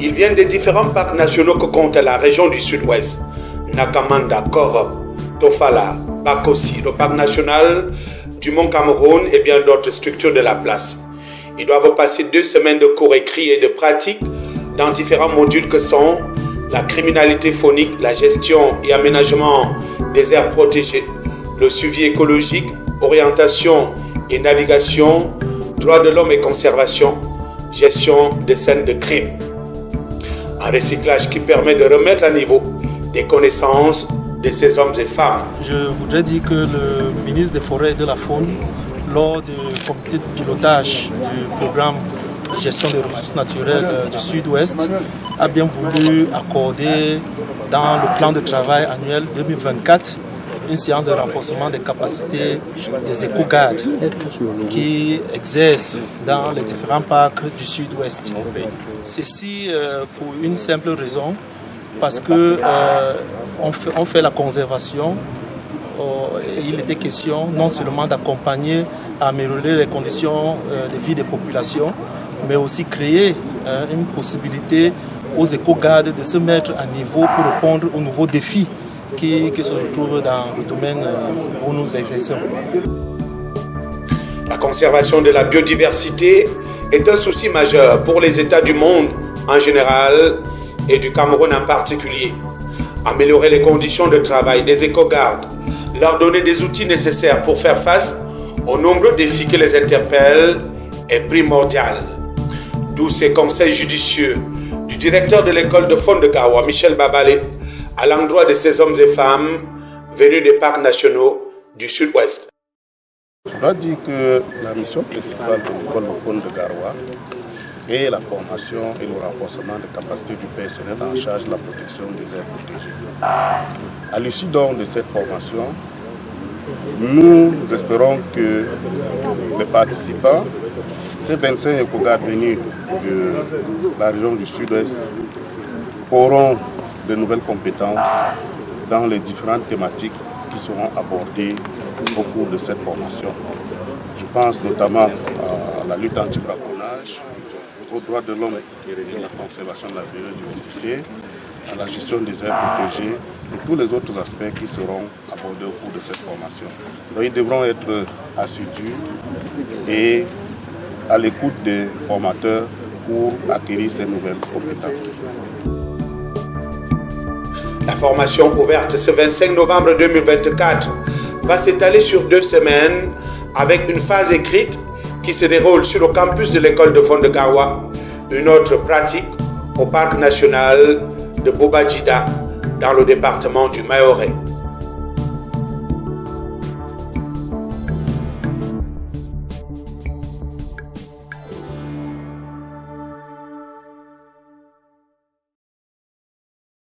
Ils viennent des différents parcs nationaux que compte la région du Sud-Ouest. Nakamanda, Korob, Tofala, Bakossi, le parc national du Mont Cameroun et bien d'autres structures de la place. Ils doivent passer 2 semaines de cours écrits et de pratiques dans différents modules que sont la criminalité faunique, la gestion et aménagement des aires protégées, le suivi écologique, orientation et navigation, droits de l'homme et conservation, gestion des scènes de crime. Un recyclage qui permet de remettre à niveau des connaissances de ces hommes et femmes. Je voudrais dire que le ministre des Forêts et de la Faune, lors du comité de pilotage du programme de gestion des ressources naturelles du Sud-Ouest, a bien voulu accorder dans le plan de travail annuel 2024 une séance de renforcement des capacités des éco-gardes qui exercent dans les différents parcs du Sud-Ouest. Ceci pour une simple raison, parce que on fait la conservation. Il était question non seulement d'accompagner, à améliorer les conditions de vie des populations, mais aussi créer une possibilité aux éco-gardes de se mettre à niveau pour répondre aux nouveaux défis qui se retrouvent dans le domaine où nous exerçons. La conservation de la biodiversité est un souci majeur pour les États du monde en général et du Cameroun en particulier. Améliorer les conditions de travail des éco-gardes, leur donner des outils nécessaires pour faire face aux nombreux défis qui les interpellent est primordial. D'où ces conseils judicieux du directeur de l'école de faune de Garoua, Michel Babalé, à l'endroit de ces hommes et femmes venus des parcs nationaux du Sud-Ouest. Je dois dire que la mission principale de l'école de faune de Garoua est la formation et le renforcement des capacités du personnel en charge de la protection des aires protégées. À l'issue donc de cette formation, nous espérons que les participants, ces 25 éco-gardes venus de la région du Sud-Ouest, auront de nouvelles compétences dans les différentes thématiques qui seront abordées au cours de cette formation. Je pense notamment à la lutte anti-braconnage, aux droits de l'homme et à la conservation de la biodiversité, à la gestion des aires protégées et tous les autres aspects qui seront abordés au cours de cette formation. Donc, ils devront être assidus et à l'écoute des formateurs pour acquérir ces nouvelles compétences. La formation ouverte ce 25 novembre 2024 va s'étaler sur 2 semaines avec une phase écrite qui se déroule sur le campus de l'école de faune de Garoua, une autre pratique au parc national de Bobadjida dans le département du Mahorais.